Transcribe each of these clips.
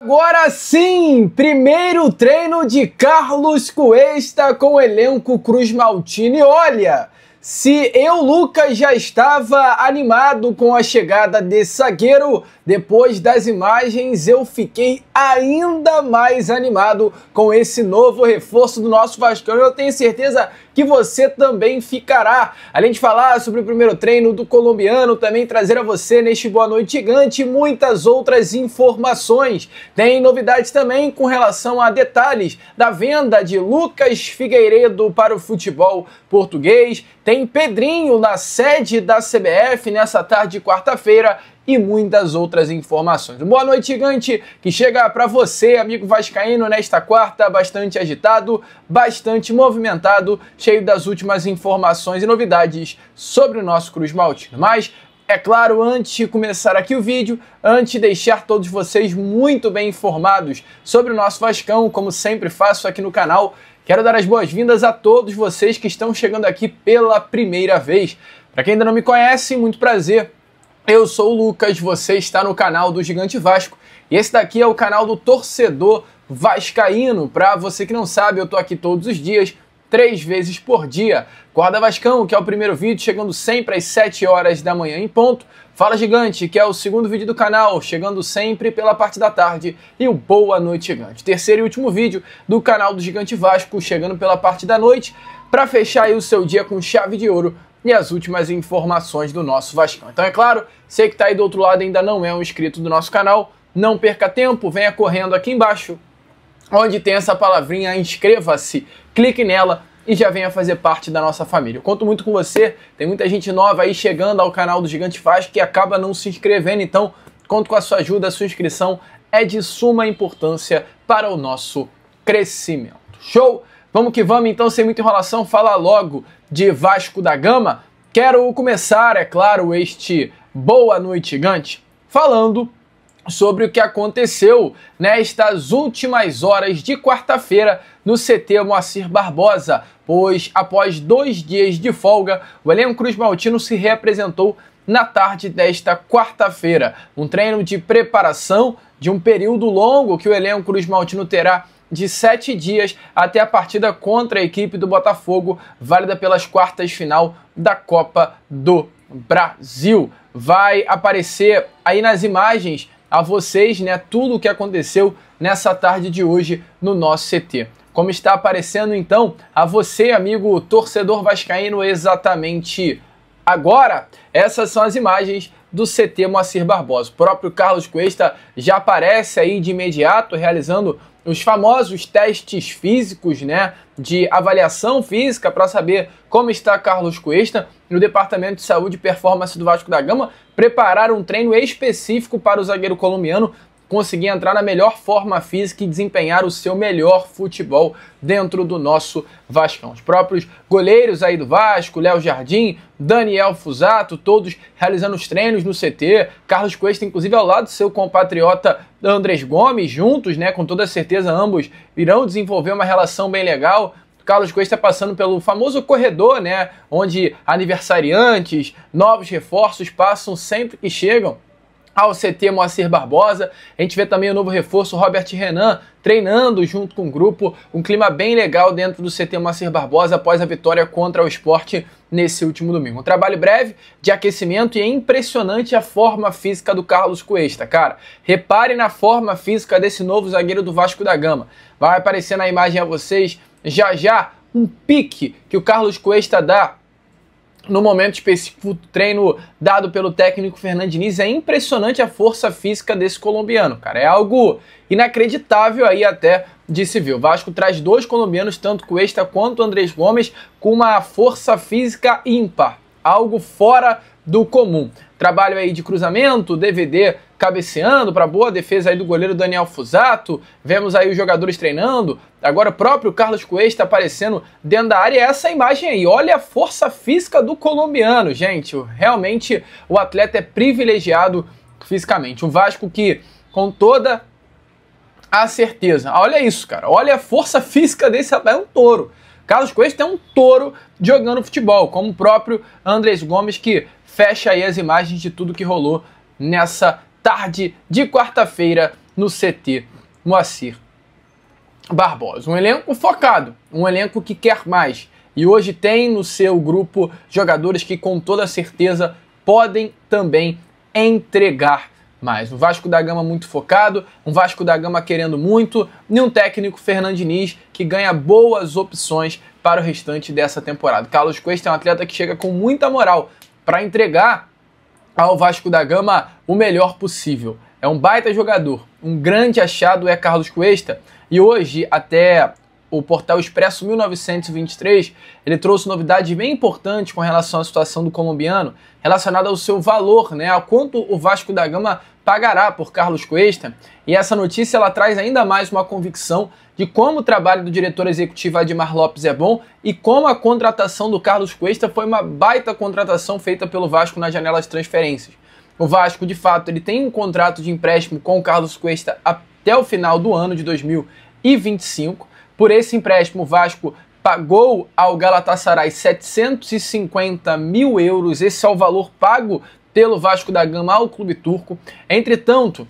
Agora sim, primeiro treino de Carlos Cuesta com o elenco Cruz Maltino. E olha, se eu, Lucas, já estava animado com a chegada desse zagueiro, depois das imagens eu fiquei ainda mais animado com esse novo reforço do nosso Vascão. Eu tenho certeza que você também ficará. Além de falar sobre o primeiro treino do colombiano, também trazer a você neste Boa Noite Gigante muitas outras informações. Tem novidades também com relação a detalhes da venda de Lucas Figueiredo para o futebol português. Tem Pedrinho na sede da CBF nessa tarde de quarta-feira e muitas outras informações. Boa Noite Gigante que chega para você, amigo vascaíno, nesta quarta, bastante agitado, bastante movimentado, cheio das últimas informações e novidades sobre o nosso Cruz Maltino. Mas, é claro, antes de começar aqui o vídeo, antes de deixar todos vocês muito bem informados sobre o nosso Vascão, como sempre faço aqui no canal, quero dar as boas-vindas a todos vocês que estão chegando aqui pela primeira vez. Para quem ainda não me conhece, muito prazer. Eu sou o Lucas, você está no canal do Gigante Vasco e esse daqui é o canal do torcedor vascaíno. Para você que não sabe, eu tô aqui todos os dias, 3 vezes por dia. Acorda Vascão, que é o primeiro vídeo, chegando sempre às 7 horas da manhã em ponto. Fala Gigante, que é o segundo vídeo do canal, chegando sempre pela parte da tarde. E o Boa Noite Gigante, terceiro e último vídeo do canal do Gigante Vasco, chegando pela parte da noite, para fechar aí o seu dia com chave de ouro e as últimas informações do nosso Vascão. Então, é claro, você que está aí do outro lado e ainda não é um inscrito do nosso canal, não perca tempo, venha correndo aqui embaixo, onde tem essa palavrinha inscreva-se, clique nela e já venha fazer parte da nossa família. Eu conto muito com você, tem muita gente nova aí chegando ao canal do Gigante Vasco que acaba não se inscrevendo, então conto com a sua ajuda, a sua inscrição é de suma importância para o nosso crescimento. Show? Vamos que vamos, então, sem muita enrolação, falar logo de Vasco da Gama. Quero começar, é claro, este Boa Noite Gigante falando sobre o que aconteceu nestas últimas horas de quarta-feira no CT Moacir Barbosa, pois após 2 dias de folga, o elenco Cruz Maltino se reapresentou na tarde desta quarta-feira. Um treino de preparação de um período longo que o elenco Cruz Maltino terá de 7 dias até a partida contra a equipe do Botafogo, válida pelas quartas final da Copa do Brasil. Vai aparecer aí nas imagens a vocês, né, tudo o que aconteceu nessa tarde de hoje no nosso CT. Como está aparecendo então a você, amigo torcedor vascaíno, exatamente agora, essas são as imagens do CT Moacir Barbosa. O próprio Carlos Cuesta já aparece aí de imediato realizando os famosos testes físicos, né, de avaliação física para saber como está Carlos Cuesta. No Departamento de Saúde e Performance do Vasco da Gama prepararam um treino específico para o zagueiro colombiano conseguir entrar na melhor forma física e desempenhar o seu melhor futebol dentro do nosso Vascão. Os próprios goleiros aí do Vasco, Léo Jardim, Daniel Fusato, todos realizando os treinos no CT. Carlos Cuesta, inclusive, ao lado do seu compatriota Andrés Gomes, juntos, né? Com toda certeza, ambos irão desenvolver uma relação bem legal. Carlos Cuesta passando pelo famoso corredor, né? Onde aniversariantes, novos reforços passam sempre que chegam ao CT Moacir Barbosa. A gente vê também o novo reforço Robert Renan treinando junto com o grupo, um clima bem legal dentro do CT Moacir Barbosa após a vitória contra o Sport nesse último domingo. Um trabalho breve de aquecimento e é impressionante a forma física do Carlos Cuesta, cara. Repare na forma física desse novo zagueiro do Vasco da Gama. Vai aparecer na imagem a vocês já um pique que o Carlos Cuesta dá no momento específico do treino dado pelo técnico Fernando Diniz. É impressionante a força física desse colombiano, cara. É algo inacreditável aí até de se ver. O Vasco traz 2 colombianos, tanto Cuesta quanto Andrés Gomes, com uma força física ímpar. Algo fora do comum. Trabalho aí de cruzamento, DVD cabeceando para boa defesa aí do goleiro Daniel Fusato. Vemos aí os jogadores treinando. Agora o próprio Carlos Cuesta aparecendo dentro da área. E essa imagem aí, olha a força física do colombiano, gente. Realmente o atleta é privilegiado fisicamente. O Vasco que, com toda a certeza, olha isso, cara. Olha a força física desse rapaz, é um touro. Carlos Cuesta é um touro jogando futebol, como o próprio Andrés Gomes, que fecha aí as imagens de tudo que rolou nessa tarde de quarta-feira no CT Moacir Barbosa. Um elenco focado, um elenco que quer mais. E hoje tem no seu grupo jogadores que com toda certeza podem também entregar mais. Um Vasco da Gama muito focado, um Vasco da Gama querendo muito, e um técnico Fernando Diniz que ganha boas opções para o restante dessa temporada. Carlos Cuesta é um atleta que chega com muita moral para entregar ao Vasco da Gama o melhor possível. É um baita jogador, um grande achado é Carlos Cuesta, e hoje até o portal Expresso 1923, ele trouxe novidades bem importantes com relação à situação do colombiano, relacionada ao seu valor, né, a quanto o Vasco da Gama pagará por Carlos Cuesta, e essa notícia ela traz ainda mais uma convicção de como o trabalho do diretor executivo Admar Lopes é bom e como a contratação do Carlos Cuesta foi uma baita contratação feita pelo Vasco na janela de transferências. O Vasco, de fato, ele tem um contrato de empréstimo com o Carlos Cuesta até o final do ano de 2025. Por esse empréstimo, o Vasco pagou ao Galatasaray 750 mil euros. Esse é o valor pago pelo Vasco da Gama ao clube turco. Entretanto,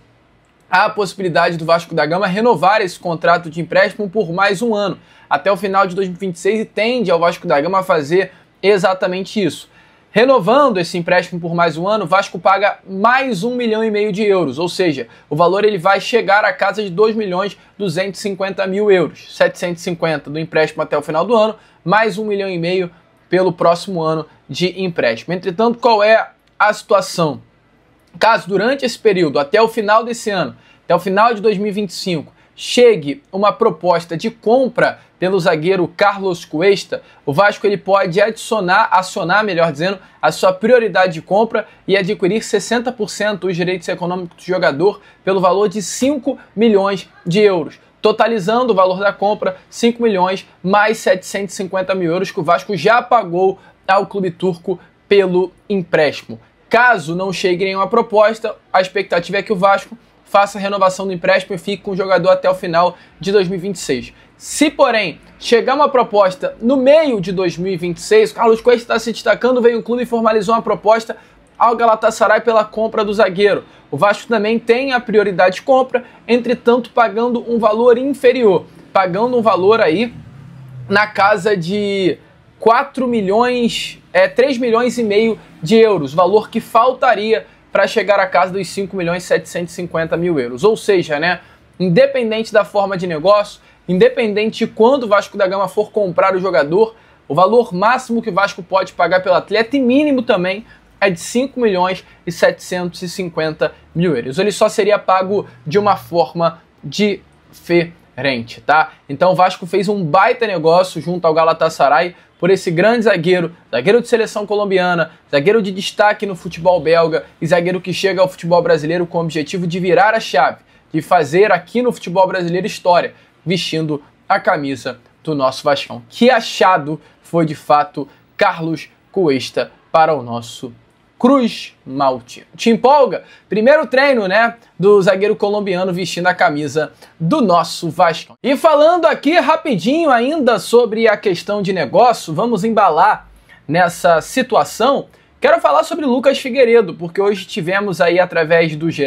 há a possibilidade do Vasco da Gama renovar esse contrato de empréstimo por mais um ano, até o final de 2026, e tende ao Vasco da Gama a fazer exatamente isso. Renovando esse empréstimo por mais um ano, o Vasco paga mais 1,5 milhão de euros, ou seja, o valor ele vai chegar à casa de 2.250.000 euros. 750 do empréstimo até o final do ano, mais 1,5 milhão pelo próximo ano de empréstimo. Entretanto, qual é a situação? Caso durante esse período, até o final desse ano, até o final de 2025, chegue uma proposta de compra pelo zagueiro Carlos Cuesta, o Vasco ele pode acionar, melhor dizendo, a sua prioridade de compra e adquirir 60% dos direitos econômicos do jogador pelo valor de 5 milhões de euros. Totalizando o valor da compra, 5 milhões mais 750 mil euros que o Vasco já pagou ao clube turco pelo empréstimo. Caso não chegue nenhuma proposta, a expectativa é que o Vasco faça a renovação do empréstimo e fique com o jogador até o final de 2026. Se, porém, chegar uma proposta no meio de 2026, o Carlos Cuesta está se destacando, veio o clube e formalizou uma proposta ao Galatasaray pela compra do zagueiro. O Vasco também tem a prioridade de compra, entretanto pagando um valor inferior, pagando um valor aí na casa de 3 milhões e meio de euros, valor que faltaria para chegar à casa dos 5.750.000 euros. Ou seja, né, independente da forma de negócio, independente de quando o Vasco da Gama for comprar o jogador, o valor máximo que o Vasco pode pagar pelo atleta e mínimo também é de 5.750.000 euros. Ele só seria pago de uma forma diferente, tá? Então o Vasco fez um baita negócio junto ao Galatasaray por esse grande zagueiro de seleção colombiana, zagueiro de destaque no futebol belga e zagueiro que chega ao futebol brasileiro com o objetivo de virar a chave, de fazer aqui no futebol brasileiro história, vestindo a camisa do nosso Vascão. Que achado foi de fato Carlos Cuesta para o nosso Cruz Maltino. Te empolga? Primeiro treino, né, do zagueiro colombiano vestindo a camisa do nosso Vascão. E falando aqui rapidinho ainda sobre a questão de negócio, vamos embalar nessa situação. Quero falar sobre Lucas Figueiredo, porque hoje tivemos aí através do GE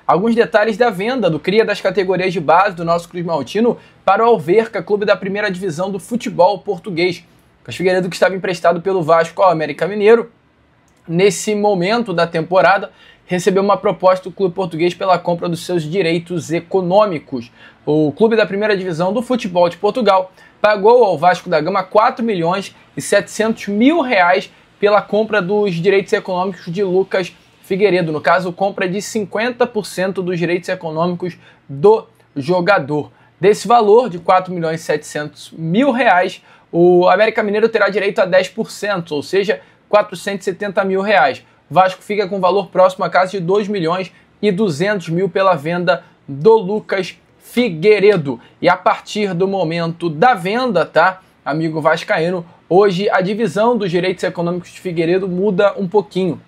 alguns detalhes da venda do cria das categorias de base do nosso Cruz Maltino para o Alverca, clube da primeira divisão do futebol português. Lucas Figueiredo, que estava emprestado pelo Vasco ao América Mineiro, nesse momento da temporada, recebeu uma proposta do clube português pela compra dos seus direitos econômicos. O clube da primeira divisão do futebol de Portugal pagou ao Vasco da Gama 4.700.000 reais pela compra dos direitos econômicos de Lucas Figueiredo. No caso, compra de 50% dos direitos econômicos do jogador. Desse valor de 4.700.000 reais, o América Mineiro terá direito a 10%, ou seja, 470.000 reais. O Vasco fica com valor próximo à casa de 2.200.000 pela venda do Lucas Figueiredo. E a partir do momento da venda, tá, amigo vascaíno, hoje a divisão dos direitos econômicos de Figueiredo muda um pouquinho.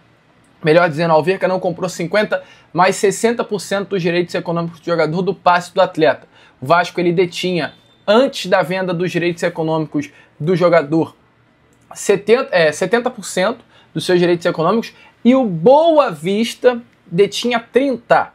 Melhor dizendo, a Alverca não comprou 50%, mas 60% dos direitos econômicos do jogador do passe do atleta. O Vasco ele detinha, antes da venda dos direitos econômicos do jogador, 70% dos seus direitos econômicos, e o Boa Vista detinha 30%.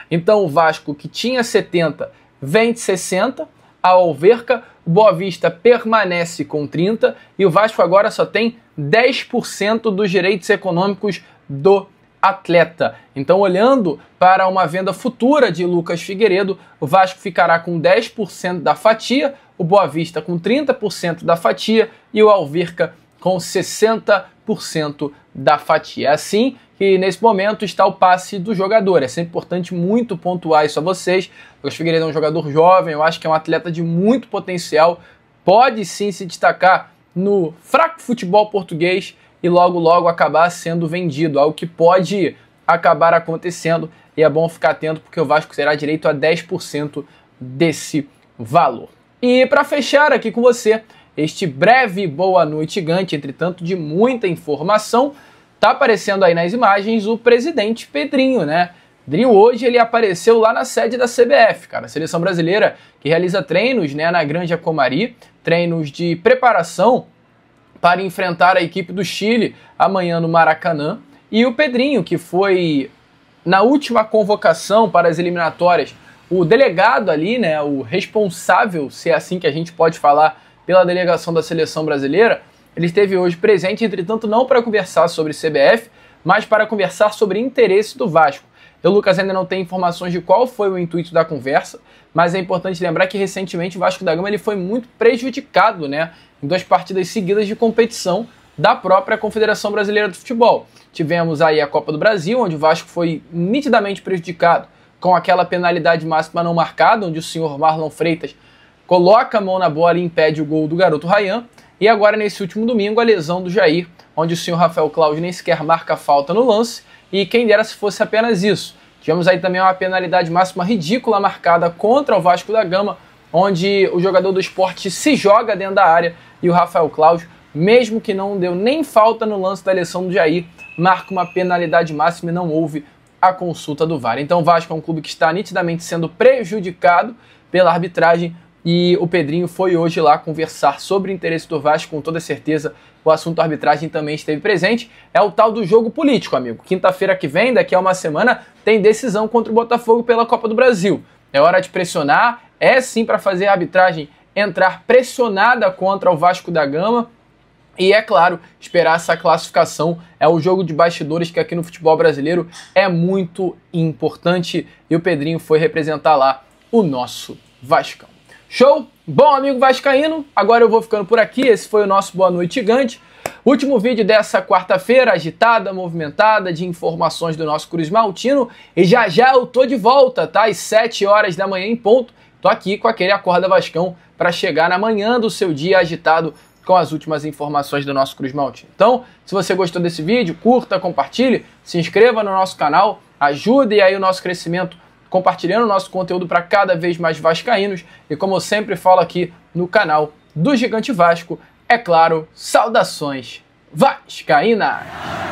Então o Vasco, que tinha 70, vende 60, a Alverca, o Boa Vista permanece com 30 e o Vasco agora só tem 10% dos direitos econômicos do atleta. Então, olhando para uma venda futura de Lucas Figueiredo, o Vasco ficará com 10% da fatia, o Boa Vista com 30% da fatia e o Alverca com 60% da fatia. É assim que nesse momento está o passe do jogador. É sempre importante muito pontuar isso a vocês. O Lucas Figueiredo é um jogador jovem, eu acho que é um atleta de muito potencial, pode sim se destacar no fraco futebol português e logo logo acabar sendo vendido, algo que pode acabar acontecendo e é bom ficar atento porque o Vasco terá direito a 10% desse valor. E para fechar aqui com você, este breve boa noite gigante, entretanto de muita informação, tá aparecendo aí nas imagens o presidente Pedrinho, né? Pedrinho hoje ele apareceu lá na sede da CBF, cara, a seleção brasileira que realiza treinos, né, na Granja Comari, treinos de preparação para enfrentar a equipe do Chile amanhã no Maracanã. E o Pedrinho, que foi na última convocação para as eliminatórias, o delegado ali, né, o responsável, se é assim que a gente pode falar, pela delegação da seleção brasileira, ele esteve hoje presente, entretanto não para conversar sobre CBF, mas para conversar sobre interesse do Vasco. O Lucas ainda não tem informações de qual foi o intuito da conversa, mas é importante lembrar que recentemente o Vasco da Gama ele foi muito prejudicado, né, em 2 partidas seguidas de competição da própria Confederação Brasileira de Futebol. Tivemos aí a Copa do Brasil, onde o Vasco foi nitidamente prejudicado com aquela penalidade máxima não marcada, onde o senhor Marlon Freitas coloca a mão na bola e impede o gol do garoto Ryan. E agora, nesse último domingo, a lesão do Jair, onde o senhor Rafael Claudio nem sequer marca a falta no lance, e quem dera se fosse apenas isso. Tivemos aí também uma penalidade máxima ridícula marcada contra o Vasco da Gama, onde o jogador do Sport se joga dentro da área e o Rafael Claudio, mesmo que não deu nem falta no lance da lesão do Jair, marca uma penalidade máxima e não houve a consulta do VAR. Então o Vasco é um clube que está nitidamente sendo prejudicado pela arbitragem e o Pedrinho foi hoje lá conversar sobre o interesse do Vasco, com toda certeza o assunto arbitragem também esteve presente. É o tal do jogo político, amigo. Quinta-feira que vem, daqui a uma semana, tem decisão contra o Botafogo pela Copa do Brasil. É hora de pressionar, é sim para fazer a arbitragem entrar pressionada contra o Vasco da Gama e, é claro, esperar essa classificação. É o jogo de bastidores que aqui no futebol brasileiro é muito importante e o Pedrinho foi representar lá o nosso Vascão. Show? Bom, amigo vascaíno, agora eu vou ficando por aqui. Esse foi o nosso Boa Noite Gigante. Último vídeo dessa quarta-feira, agitada, movimentada, de informações do nosso Cruz Maltino. E já já eu tô de volta, tá? Às 7 horas da manhã em ponto. Tô aqui com aquele Acorda Vascão para chegar na manhã do seu dia agitado com as últimas informações do nosso Cruz Maltino. Então, se você gostou desse vídeo, curta, compartilhe, se inscreva no nosso canal, ajude aí o nosso crescimento compartilhando o nosso conteúdo para cada vez mais vascaínos. E como eu sempre falo aqui no canal do Gigante Vasco, é claro, saudações vascaínas!